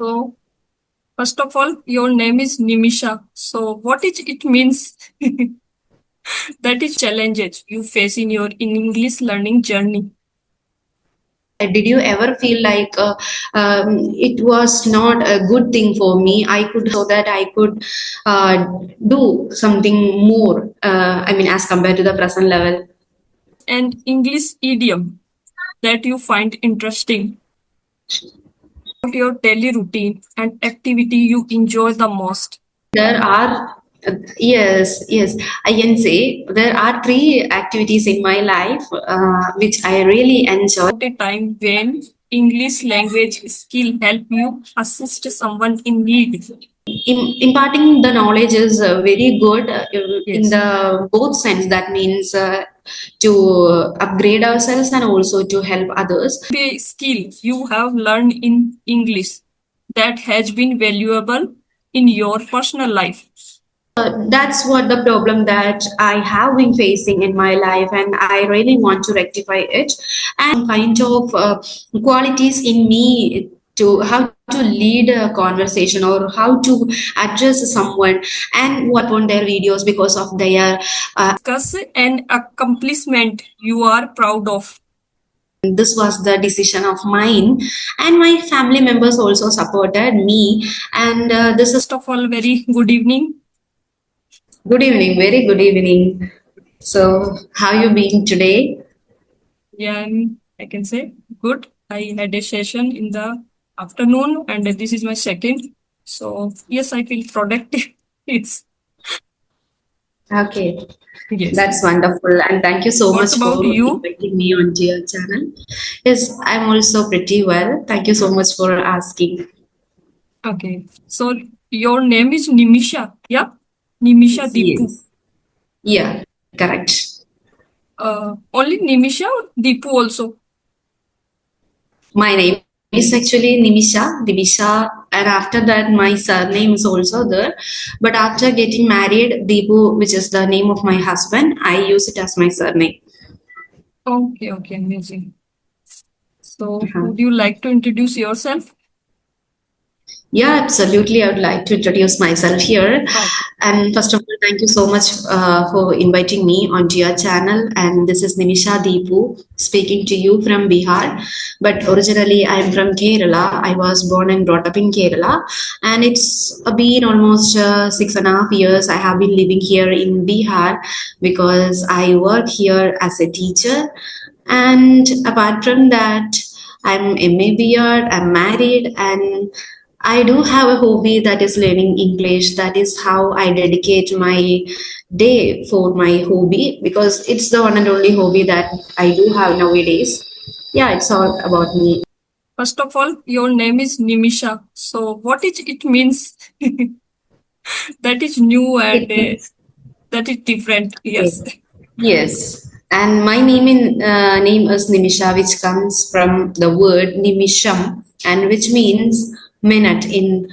So, first of all, your name is Nimisha. So, what is it means? That is challenges you face in your in English learning journey. Did you ever feel like it was not a good thing for me? I could so that I could uh, do something more. I mean, as compared to the present level. And English idiom that you find interesting. About your daily routine and activity you enjoy the most. There are, yes, I can say there are three activities in my life which I really enjoy. About a time when English language skill help you assist someone in need. Imparting the knowledge is very good in Yes. the both sense. That means to upgrade ourselves and also to help others. A skill you have learned in English that has been valuable in your personal life. That's what the problem that I have been facing in my life, and I really want to rectify it. And kind of qualities in me to how to lead a conversation or how to address someone and what on their videos because of their Discuss an accomplishment you are proud of. this was the decision of mine, and my family members also supported me. And this is First of all, very good evening. good evening, very good evening. So, how you been today? Yeah, I can say good. I had a session in the afternoon, and this is my second. So yes, I feel productive. It's Okay, yes, that's yes. wonderful. And thank you so What much about for you? inviting me onto your channel. Yes, I'm also pretty well. Thank you so much for asking. Okay. So your name is Nimisha. Yeah, Nimisha Deepu. Yes. Yeah, correct. Only Nimisha or Deepu also. My name is actually Nimisha, Dibisha, and after that, my surname is also there. But after getting married, Deepu, which is the name of my husband, I use it as my surname. Okay, okay, amazing. So Uh-huh. would you like to introduce yourself? Yeah, absolutely. I would like to introduce myself here. Okay. And first of all, thank you so much for inviting me onto your channel. And this is Nimisha Deepu speaking to you from Bihar. But originally, I'm from Kerala. I was born and brought up in Kerala. And it's been almost 6.5 years I have been living here in Bihar because I work here as a teacher. And apart from that, I'm MA BR, I'm married, and I do have a hobby that is learning English. That is how I dedicate my day for my hobby because it's the one and only hobby that I do have nowadays. Yeah, it's all about me. First of all, your name is Nimisha. So what is it means? That is new and It means that is different. okay. Yes. Yes, and my name is Nimisha, which comes from the word Nimisham, and which means minute in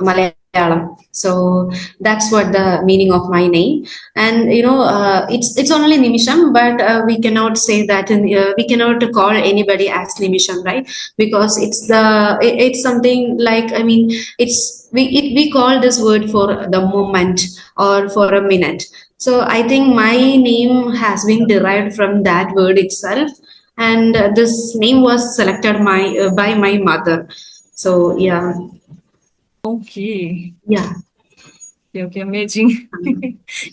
Malayalam. So that's what the meaning of my name. And it's only Nimisham, but we cannot say that. We cannot call anybody as Nimisham, right? Because it's something like, I mean, we call this word for the moment or for a minute. So I think my name has been derived from that word itself, and this name was selected by my mother. So yeah, Okay. yeah. Okay, okay, amazing.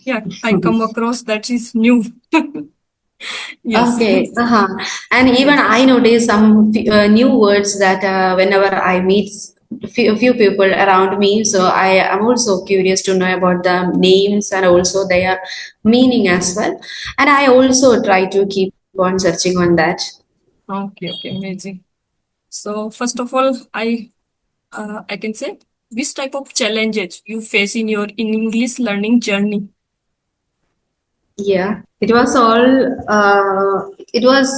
Yeah, I come across that is new. Yes. Okay, uh-huh. And even Yes. I notice some new words that whenever I meet few people around me, so I am also curious to know about the names and also their meaning as well. And I also try to keep on searching on that. Okay, okay, amazing. So first of all, I can say which type of challenges you face in your in English learning journey. Yeah, it was all, it was,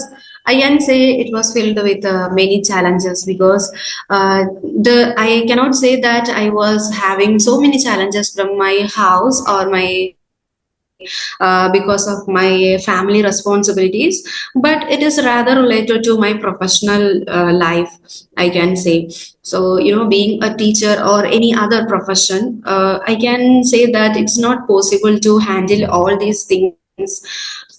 I can say it was filled with many challenges because I cannot say that I was having so many challenges from my house or my because of my family responsibilities, but it is rather related to my professional life, I can say. So, being a teacher or any other profession, I can say that it's not possible to handle all these things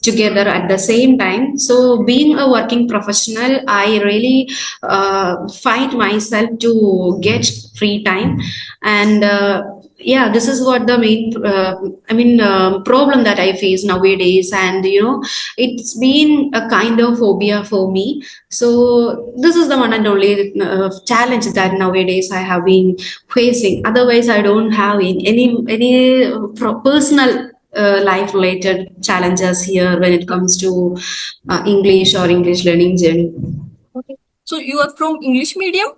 together at the same time. So, being a working professional, I really fight myself to get free time. And yeah, this is what the main problem that I face nowadays. And it's been a kind of phobia for me. So this is the one and only challenge that nowadays I have been facing. Otherwise, I don't have any personal life related challenges here when it comes to English or English learning journey. Okay. So you are from English medium?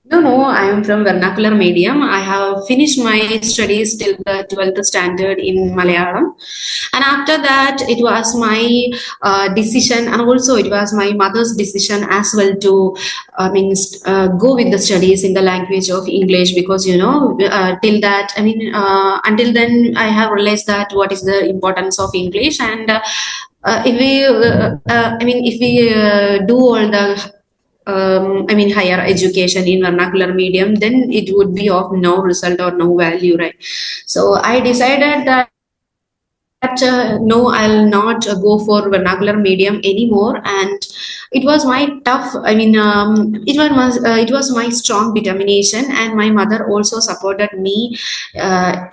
No, no, I am from vernacular medium. I have finished my studies till the 12th standard in Malayalam. And after that, it was my decision, and also it was my mother's decision as well to, go with the studies in the language of English, because, till that, until then, I have realized that what is the importance of English. And if we do all the higher education in vernacular medium, then it would be of no result or no value, right? So I decided that no, I'll not go for vernacular medium anymore. And it was my tough. It was my strong determination, and my mother also supported me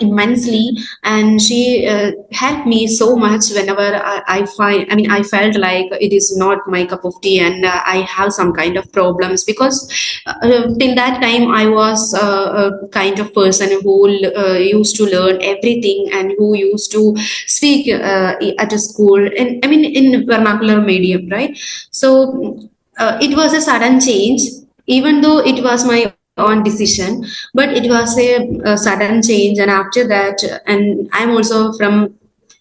immensely, and she helped me so much whenever I felt like it is not my cup of tea, and I have some kind of problems, because till that time I was a kind of person who used to learn everything, and who used to speak at a school, and in vernacular medium, right? So it was a sudden change, even though it was my own decision, but it was a sudden change. And after that, and I'm also from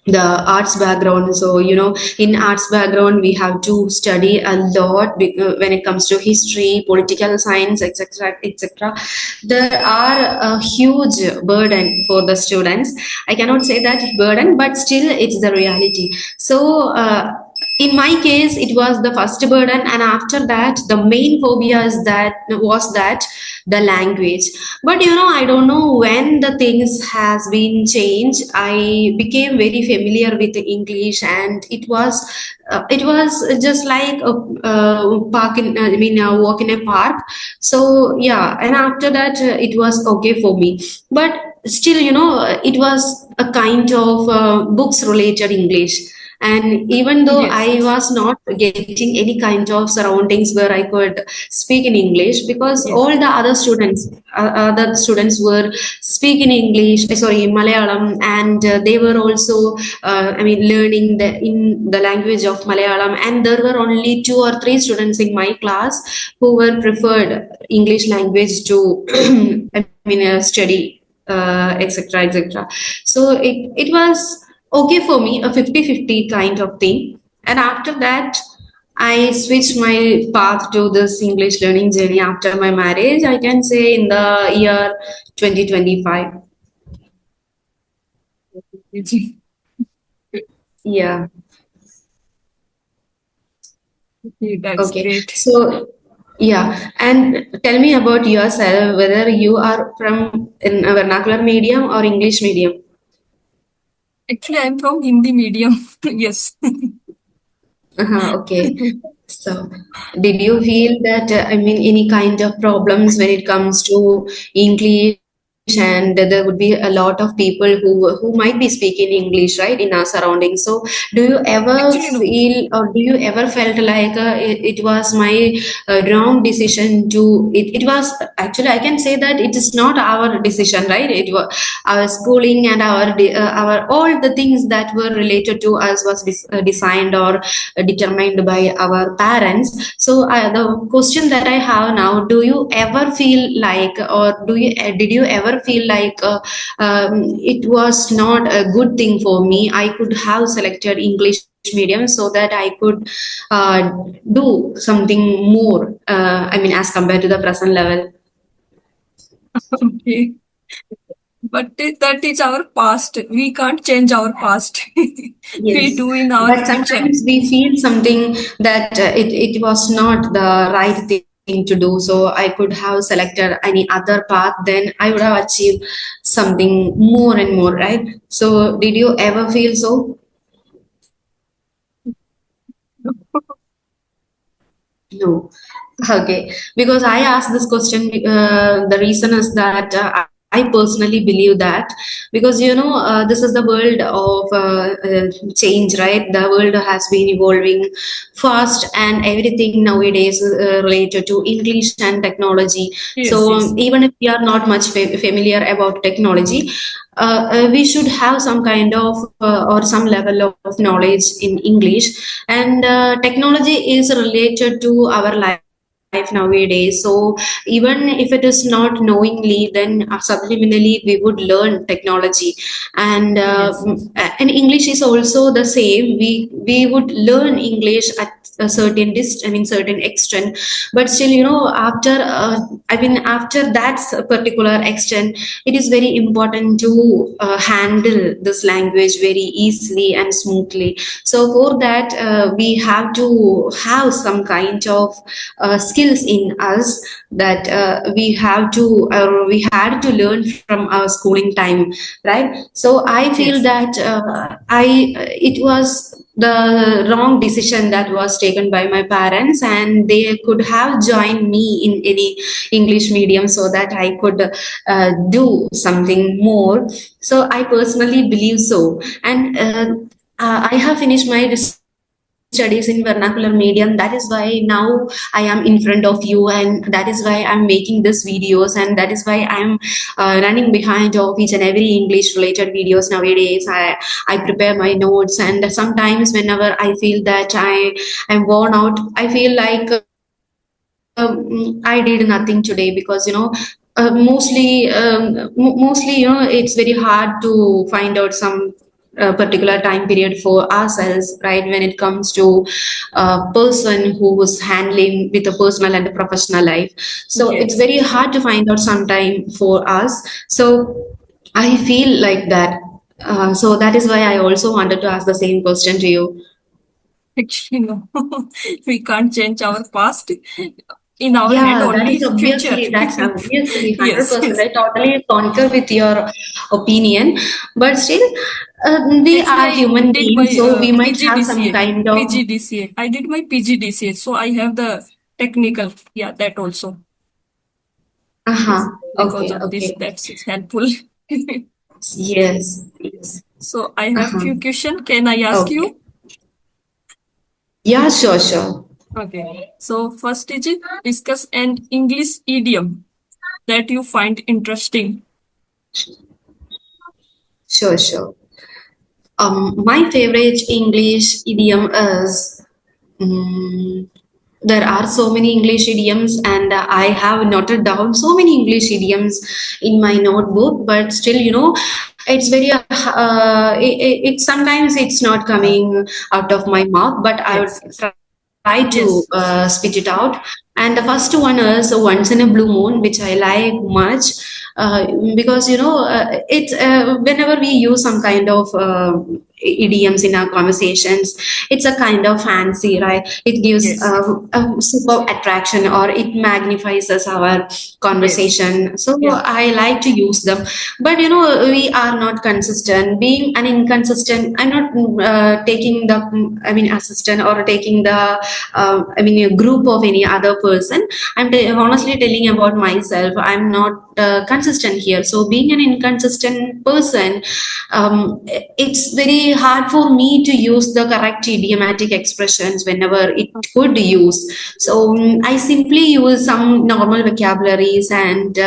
the arts background, so in arts background we have to study a lot when it comes to history, political science, etc., etc. There are a huge burden for the students. I cannot say that burden, but still it's the reality. So in my case, it was the first burden, and after that the main phobia is that was that the language. But I don't know when the things has been changed. I became very familiar with the English, and it was just like a park in walk in a park. So yeah, and after that it was okay for me. But still, it was a kind of books related English. And even though Yes, I yes, was not getting any kind of surroundings where I could speak in English, because yes. all the other students were speaking English, sorry, Malayalam, and they were also, learning in the language of Malayalam. And there were only two or three students in my class who were preferred English language to, study, etc., etc. So it was okay for me, a 50-50 kind of thing. And after that, I switched my path to this English learning journey after my marriage, I can say in the year 2025. Yeah. Okay, that's Okay. great. So, yeah. And tell me about yourself, whether you are from in a vernacular medium or English medium. Actually, I'm from Hindi medium. Yes. Okay. So, did you feel that, any kind of problems when it comes to English, and there would be a lot of people who might be speaking English, right, in our surroundings? So, do you ever Actually, no. feel, or do you ever felt like it was my wrong decision to? It was actually, I can say that it is not our decision, right? It was our schooling and our all the things that were related to us was designed or determined by our parents. So the question that I have now: do you ever feel like, or did you ever feel like it was not a good thing for me? I could have selected English medium so that I could do something more. As compared to the present level. Okay. That is our past. We can't change our past. We Yes, do in our but future. sometimes we feel something that it was not the right thing to do. So I could have selected any other path, then I would have achieved something more and more, right? So did you ever feel so? No. Okay. Because I asked this question, the reason is that I personally believe that because this is the world of change, right? The world has been evolving fast, and everything nowadays related to English and technology. Yes, So yes, even if we are not much familiar about technology, we should have some kind of or some level of knowledge in English, and technology is related to our life nowadays. So even if it is not knowingly, then subliminally we would learn technology. yes, And English is also the same. We would learn English at a certain extent, but still, after after that particular extent, it is very important to handle this language very easily and smoothly. So for that, we have to have some kind of skills in us that we had to learn from our schooling time, right? So I feel yes. that I it was the wrong decision that was taken by my parents, and they could have joined me in any English medium so that I could do something more. So I personally believe so. And I have finished my studies in vernacular medium. That is why now I am in front of you, and that is why I'm making these videos, and that is why I'm running behind of each and every English related videos nowadays. I prepare my notes, and sometimes whenever I feel that I'm worn out, I feel like I did nothing today, because mostly it's very hard to find out some particular time period for ourselves, right, when it comes to a person who is handling with a personal and a professional life. So it's Yes. very hard to find out some time for us. So I feel like that. So that is why I also wanted to ask the same question to you. Actually, no. We can't change our past. In our hand Yeah, that is only future. obviously, that's obviously Yes, 100%. yes. I totally concur with your opinion, but still, we Actually, are I human did my beings, so we might have some PGDCA. kind of. PGDCA. I did my PGDCA, so I have the technical. Yeah, that also. Yes, Uh-huh. because Okay, of this, okay. that's helpful. Yes, yes. So I have Uh-huh. few question. Can I ask Okay. you? Yeah, sure, sure. Okay. So first is it discuss an English idiom that you find interesting. Sure, sure. My favorite English idiom is. mm there are so many English idioms, and I have noted down so many English idioms in my notebook. But still, it's very it sometimes it's not coming out of my mouth, but I would Yes, yes, try to yes, spit it out. And the first one is Once in a Blue Moon, which I like much, because it's whenever we use some kind of idioms in our conversations, it's a kind of fancy, right? It gives yes, yes, a super attraction, or it magnifies us our yes. conversation. So Yeah. I like to use them, but we are not consistent. Being an inconsistent, I'm not taking the assistant, or taking the a group of any other person. I'm honestly telling about myself. I'm not consistent here. So being an inconsistent person, it's very hard for me to use the correct idiomatic expressions whenever it could use. So I simply use some normal vocabularies, and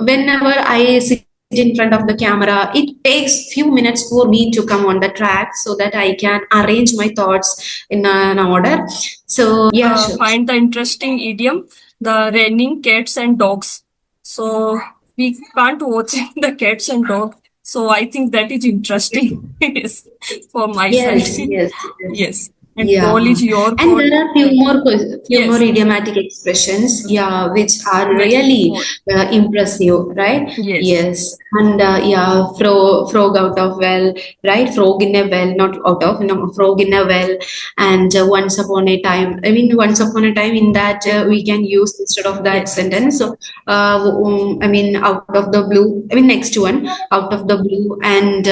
whenever I sit in front of the camera, it takes few minutes for me to come on the track so that I can arrange my thoughts in an order. So yeah, sure. Find the interesting idiom, the raining cats and dogs. So we can't watch the cats and dog. So I think that is interesting. Yes, for my side. Yes, yes, yes. Yes. And Yeah, call is your and call. there are And few more yes, idiomatic expressions, yeah, which are very really more. impressive, right? Yes, Yes, and yeah, frog out of well, right? Frog in a well, not out of, no, frog in a well, and once upon a time. I mean, once upon a time in that we can use instead of that yes, yes, sentence. So, I mean, out of the blue. I mean, next one, out of the blue, and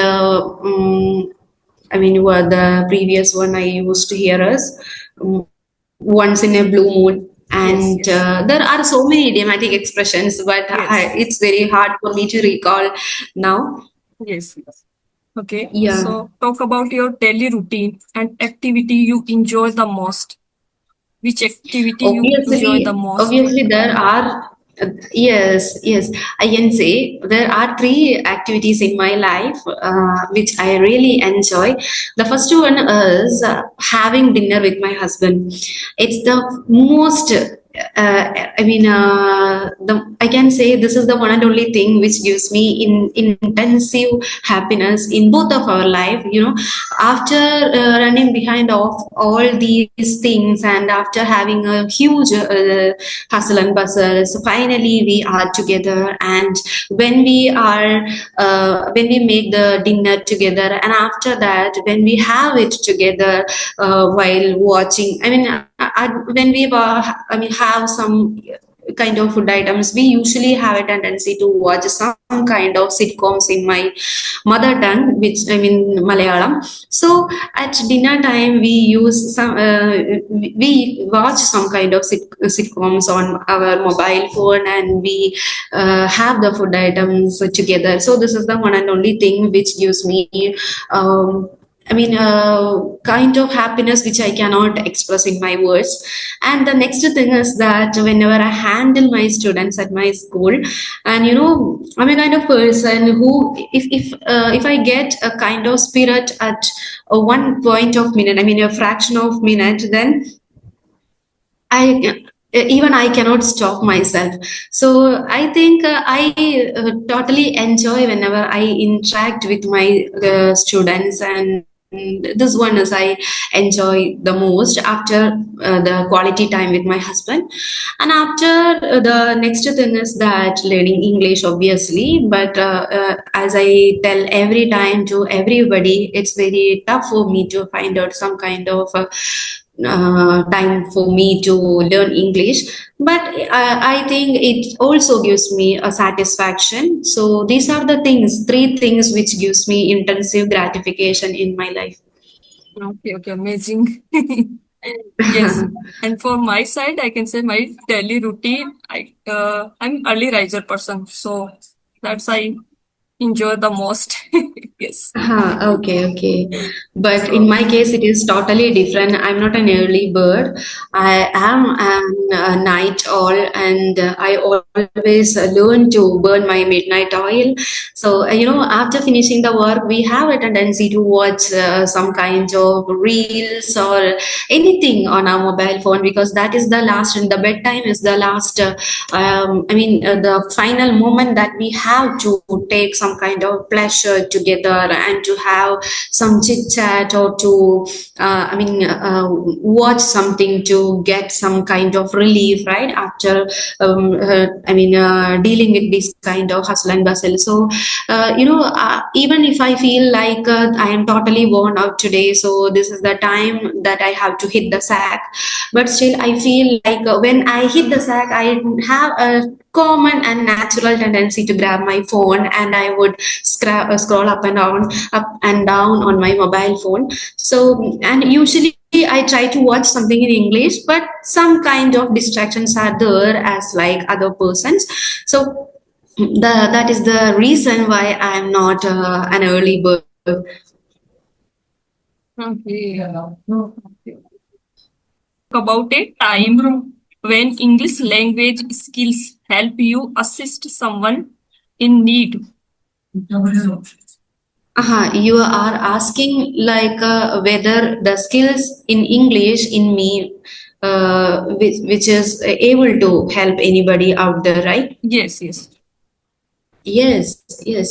I mean, the previous one I used to hear is once in a blue moon. yes, And yes, there are so many idiomatic expressions, but yes, it's very hard for me to recall now. yes, yes. Okay, Yeah. so talk about your daily routine and activity you enjoy the most. Which activity you enjoy the most? Obviously, there are. Yes, yes, I can say there are three activities in my life which I really enjoy. The first one is having dinner with my husband. It's the most. I mean, I can say this is the one and only thing which gives me intensive happiness in both of our life. You know, after running behind of all these things and after having a huge hustle and bustle, so finally we are together. And when we are when we make the dinner together, and after that when we have it together while watching, I mean, when we I mean, have some kind of food items, we usually have a tendency to watch some kind of sitcoms in my mother tongue, which I mean Malayalam. So at dinner time, we use some, we watch some kind of sitcoms on our mobile phone, and we have the food items together. So this is the one and only thing which gives me. Um, I mean, kind of happiness which I cannot express in my words. And the next thing is that whenever I handle my students at my school, and you know, I'm a kind of person who, if I get a kind of spirit at one point of minute, I mean, a fraction of minute, then I even I cannot stop myself. So I think I totally enjoy whenever I interact with my students, and this one is I enjoy the most after the quality time with my husband. And after the next thing is that learning English, obviously. But as I tell every time to everybody, it's very tough for me to find out some kind of time for me to learn English. But I think it also gives me a satisfaction. So these are the things, three things which gives me intensive gratification in my life. Okay, okay, amazing. Yes, and for my side, I can say my daily routine. I'm early riser person, so that's I enjoy the most. Yes. Okay, okay. But in So my case, it is totally different. I'm not an early bird. I am a night owl, and I always learn to burn my midnight oil. So, you know, after finishing the work, we have a tendency to watch some kind of reels or anything on our mobile phone, because that is the last, and the bedtime is the last. I mean, the final moment that we have to take some kind of pleasure together and to have some chit chat, or to, I mean, watch something to get some kind of relief, right? After, I mean, dealing with this kind of hustle and bustle. So, you know, even if I feel like I am totally worn out today, so this is the time that I have to hit the sack. But still, I feel like when I hit the sack, I have a common and natural tendency to grab my phone, and I would scroll up and down on my mobile phone. So, and usually I try to watch something in English, but some kind of distractions are there as like other persons. So that is the reason why I'm not an early bird. okay. Okay. About a time when English language skills help you assist someone in need. You are asking like whether the skills in English in me, which is able to help anybody out there, right? Yes, yes. Yes.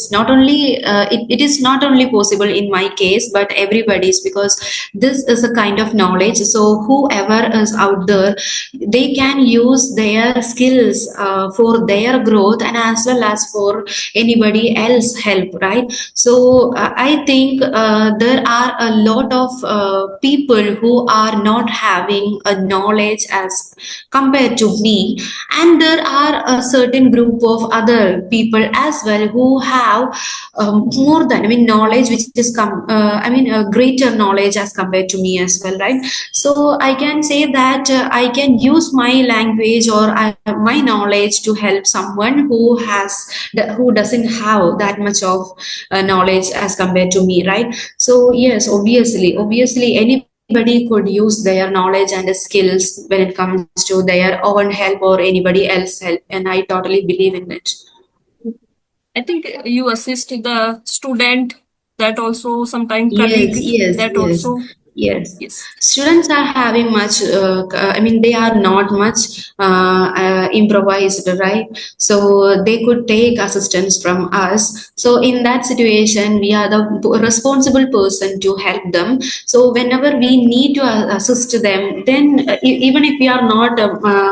Not only it is not only possible in my case, but everybody's, because this is a kind of knowledge. So whoever is out there, they can use their skills for their growth and as well as for anybody else help, right? So I think there are a lot of people who are not having a knowledge as compared to me, and there are a certain group of other people as well who have more than, I mean, knowledge which is a greater knowledge as compared to me as well, right? So I can say that I can use my language or my knowledge to help someone who doesn't have that much of knowledge as compared to me, right? So yes, obviously anybody could use their knowledge and skills when it comes to their own help or anybody else help, and I totally believe in it. I think you assist the student, that also sometime Yes, colleague, yes, that yes, also. yes. Yes. Students are having much, I mean, they are not much improvised, right? So they could take assistance from us. So in that situation, we are the responsible person to help them. So whenever we need to assist them, then even if we are not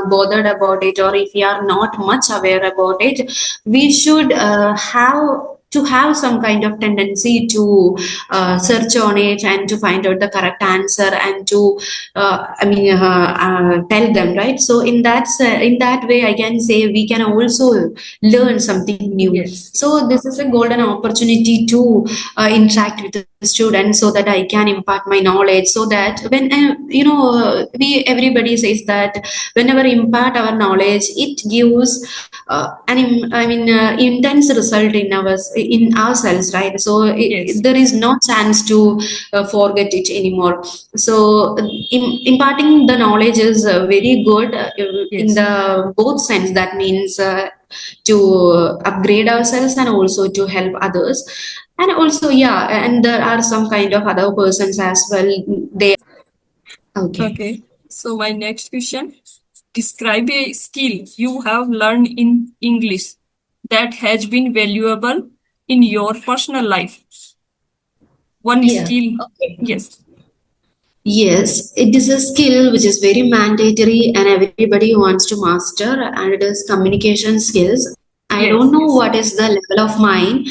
bothered about it, or if we are not much aware about it, we should have some kind of tendency to search on it and to find out the correct answer and to tell them, right? So in that way I can say we can also learn something new. Yes. So this is a golden opportunity to interact with the students so that I can impart my knowledge, so that when we everybody says that whenever impart our knowledge, it gives intense result in ourselves, right? So Yes. there is no chance to forget it anymore. So imparting the knowledge is very good in Yes. the both sense. That means to upgrade ourselves and also to help others, and also, yeah, and there are some kind of other persons as well. They Okay. Okay. So my next question: describe a skill you have learned in English that has been valuable in your personal life. One Yeah. skill. Okay. Yes. Yes, it is a skill which is very mandatory and everybody wants to master, and it is communication skills. I don't Yes. know Yes. what is the level of mine.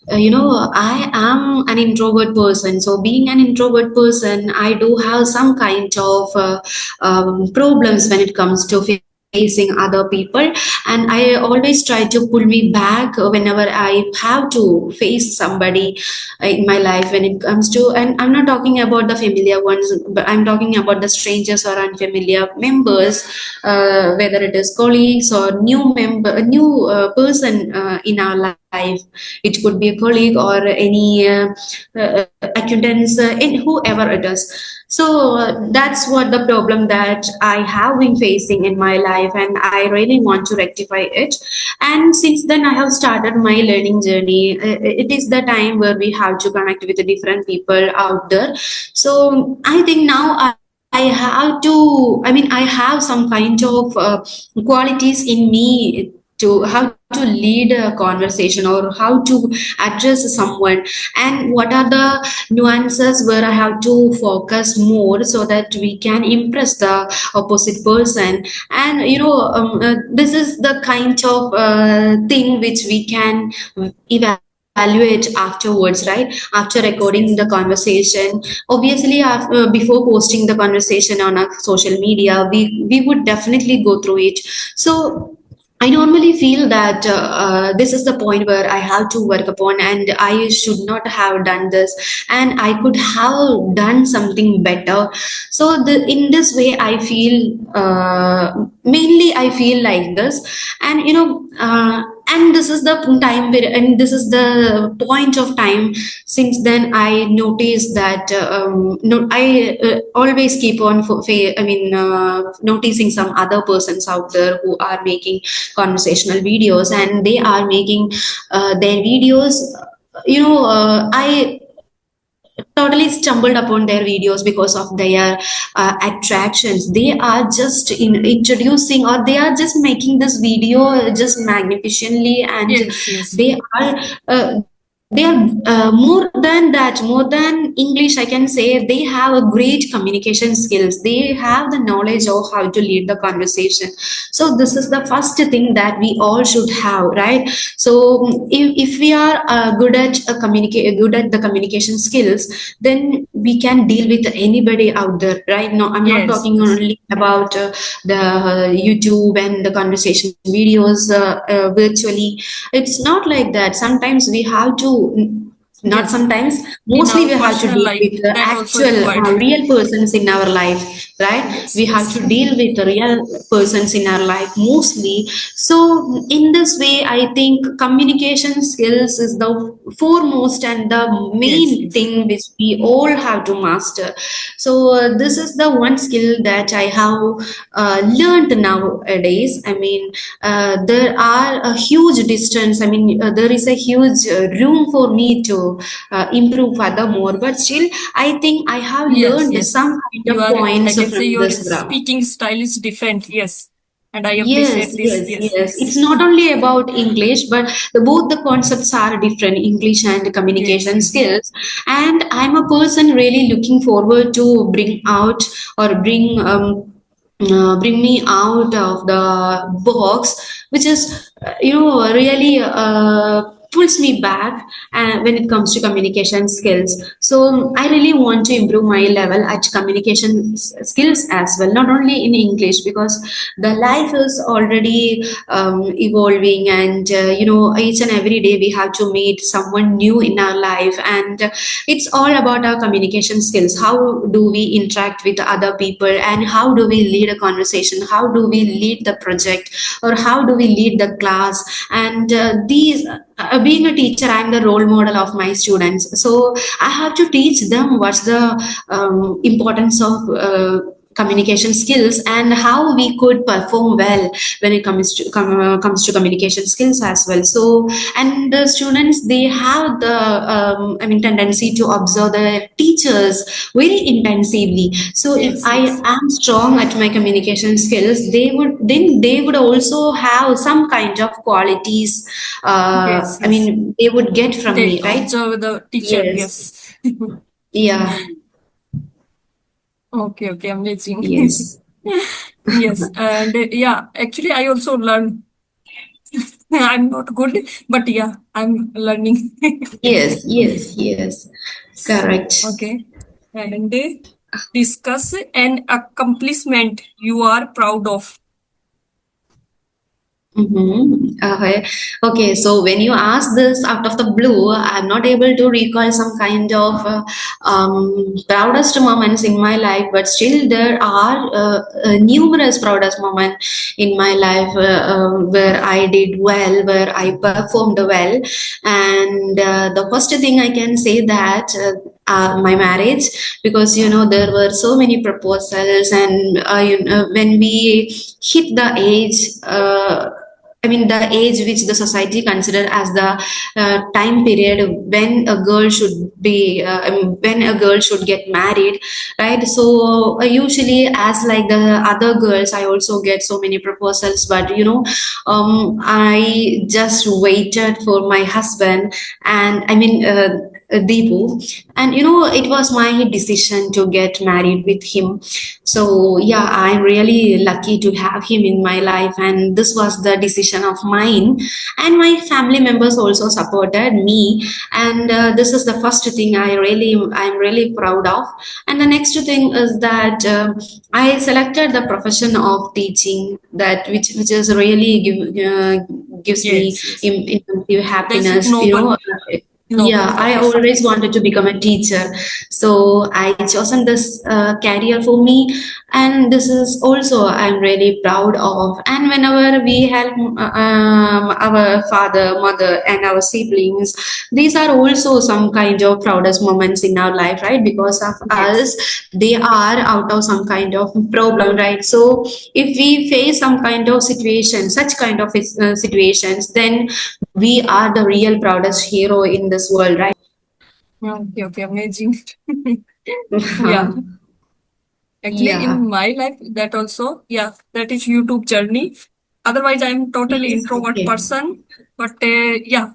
I am an introvert person. So, being an introvert person, I do have some kind of problems when it comes to facing other people, and I always try to pull me back whenever I have to face somebody in my life. When it comes to, and I'm not talking about the familiar ones, but I'm talking about the strangers or unfamiliar members, whether it is colleagues or a new person in our life. It could be a colleague or any acquaintance, in whoever it is. So that's what the problem that I have been facing in my life, and I really want to rectify it. And since then, I have started my learning journey. It is the time where we have to connect with the different people out there. So I think now I have to, I mean, I have some kind of qualities in me to how to lead a conversation or how to address someone, and what are the nuances where I have to focus more so that we can impress the opposite person. And this is the kind of thing which we can evaluate afterwards, right? After Yes. recording Yes. the conversation, obviously, before posting the conversation on our social media, we would definitely go through it. So I normally feel that this is the point where I have to work upon, and I should not have done this, and I could have done something better. So in this way, I feel mainly I feel like this, and and this is the time and this is the point of time. Since then, I noticed that no, I always keep on noticing some other persons out there who are making conversational videos, and they are making their videos. I totally stumbled upon their videos because of their attractions. They are just introducing, or they are just making this video just magnificently, and Yes, yes, they are more than that, more than English, I can say. They have a great communication skills. They have the knowledge of how to lead the conversation. So this is the first thing that we all should have, right? So if we are good at the communication skills, then we can deal with anybody out there, right? No, I'm not yes, talking yes, only about the YouTube and the conversation videos virtually. It's not like that. Sometimes we have to, not yes. sometimes, In mostly our we have to personal deal life, with the that also actual required. real persons in our life, right? Yes, We have yes, to deal with the real persons in our life mostly. So in this way, I think communication skills is the foremost and the yes, main yes, thing which we all have to master. So this is the one skill that I have learned nowadays. I mean, there are a huge distance. I mean, there is a huge room for me to improve furthermore. But still, I think I have yes, learned yes. some kind You of are, I points can say from your this ground. speaking style is different. Yes. And I Yes, appreciate this. yes, Yes, yes. yes. It's not only about English, but both the concepts are different, English and Yes, communication yes. skills. And I'm a person really looking forward to bring out, or bring me out of the box, which is, really pulls me back when it comes to communication skills. So I really want to improve my level at communication skills as well, not only in English, because the life is already evolving, and each and every day we have to meet someone new in our life, and it's all about our communication skills. How do we interact with other people, and how do we lead a conversation, how do we lead the project, or how do we lead the class. And these being a teacher, I'm the role model of my students, so I have to teach them what's the importance of communication skills, and how we could perform well when it comes to communication skills as well. So, and the students, they have the I mean, tendency to observe the teachers very intensively. So if Yes, I yes. am strong at my communication skills, they would also have some kind of qualities, Yes, I yes. mean, they would get from They me, right? observe the teacher. Yes. Yes. Yeah. Okay, okay, amazing. Yes. Yes, and yeah, actually, I also learn. I'm not good, but yeah, I'm learning. Yes, yes, yes. Correct. Okay, and discuss an accomplishment you are proud of. Mm-hmm. Okay. Okay. So when you ask this out of the blue, I'm not able to recall some kind of proudest moments in my life, but still there are numerous proudest moments in my life where I did well, where I performed well. And the first thing I can say that. My marriage, because there were so many proposals, and when we hit the age, I mean, the age which the society consider as the time period when a girl should be, when a girl should get married, right? So usually, as like the other girls, I also get so many proposals, but I just waited for my husband, and I mean. Deepu, and it was my decision to get married with him. So yeah, I'm really lucky to have him in my life, and this was the decision of mine. And my family members also supported me, and this is the first thing I'm really proud of. And the next thing is that I selected the profession of teaching, that which is really gives me Yes, yes. immense That's happiness. noble, noble Yeah, I profession. always wanted to become a teacher, so I chosen this career for me, and this is also I'm really proud of. And whenever we help our father, mother, and our siblings, these are also some kind of proudest moments in our life, right? Because of Yes, us, they are out of some kind of problem, right? So if we face some kind of situation, such kind of situations, then we are the real proudest hero in this world, right? Okay, okay, amazing. Yeah, actually, Yeah. in my life, that also, yeah, that is YouTube journey. Otherwise, I'm totally Yes. introvert Okay. person, but yeah,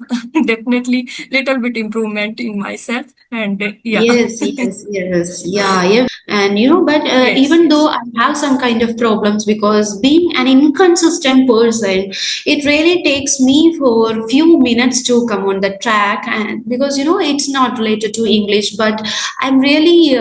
definitely little bit improvement in myself, and yeah, Yes, yes, yes, yeah, yeah. And but yes, even though yes, I have some kind of problems because being an inconsistent person, it really takes me for few minutes to come on the track, and because it's not related to English, but I'm really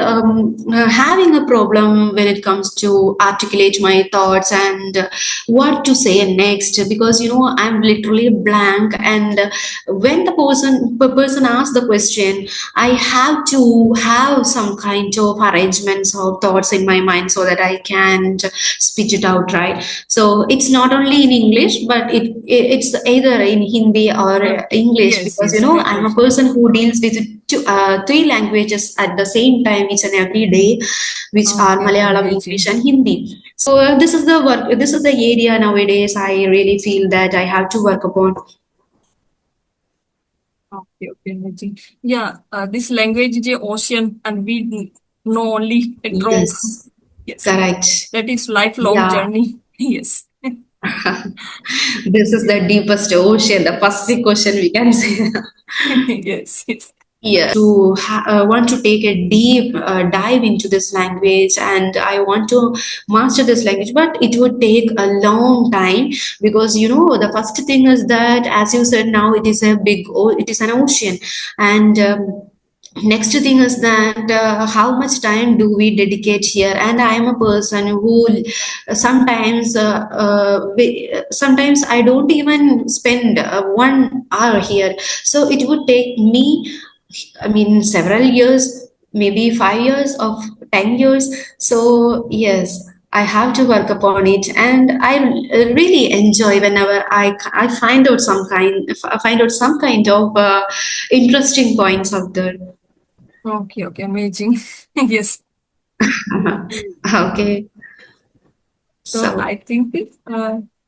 having a problem when it comes to articulate my thoughts and what to say next because I'm literally blank, and when the person asks the question, I have to have some kind of arrangements or thoughts in my mind so that I can spit it out, right? So it's not only in English, but it's either in Hindi or okay, English yes, because yes, I'm a language, person who deals with three languages at the same time each and every day, which are okay, okay, Malayalam, English, amazing. and Hindi. So this is the work. This is the area nowadays. I really feel that I have to work upon. Okay, okay, amazing. Yeah, this language is a ocean, and we know only a drop. Yes, Yes, yes, correct. that is lifelong Yeah. journey. Yes, This is the deepest ocean, the Pacific Ocean, we can say. yes, yes. Yeah, to want to take a deep dive into this language, and I want to master this language, but it would take a long time because the first thing is that, as you said, now it is it is an ocean, and next thing is that how much time do we dedicate here, and I am a person who sometimes I don't even spend 1 hour here, so it would take me, I mean, several years, maybe 5 years of 10 years. So, yes, I have to work upon it. And I really enjoy whenever I find out find out some kind of interesting points out there. Okay, okay, amazing. Yes. Okay. So So, I think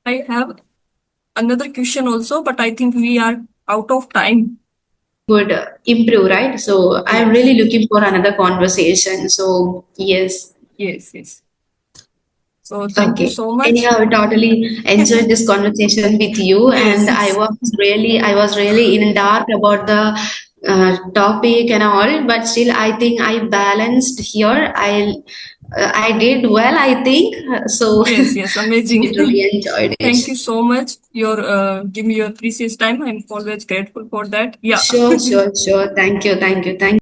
I have another question also, but I think we are out of time. would improve, right? So, I'm Yes, really looking for another conversation. So, yes. yes, yes. So thank you Okay. so much. Anyhow, I totally enjoyed this conversation with you, Yes, and yes, I was really in dark about the topic and all, but still, I think I balanced here. I did well, I think. So, yes, yes, amazing. literally enjoyed it. Thank you so much. Your give me your precious time. I'm always grateful for that. Yeah. Sure, sure, sure. Thank you, thank you, thank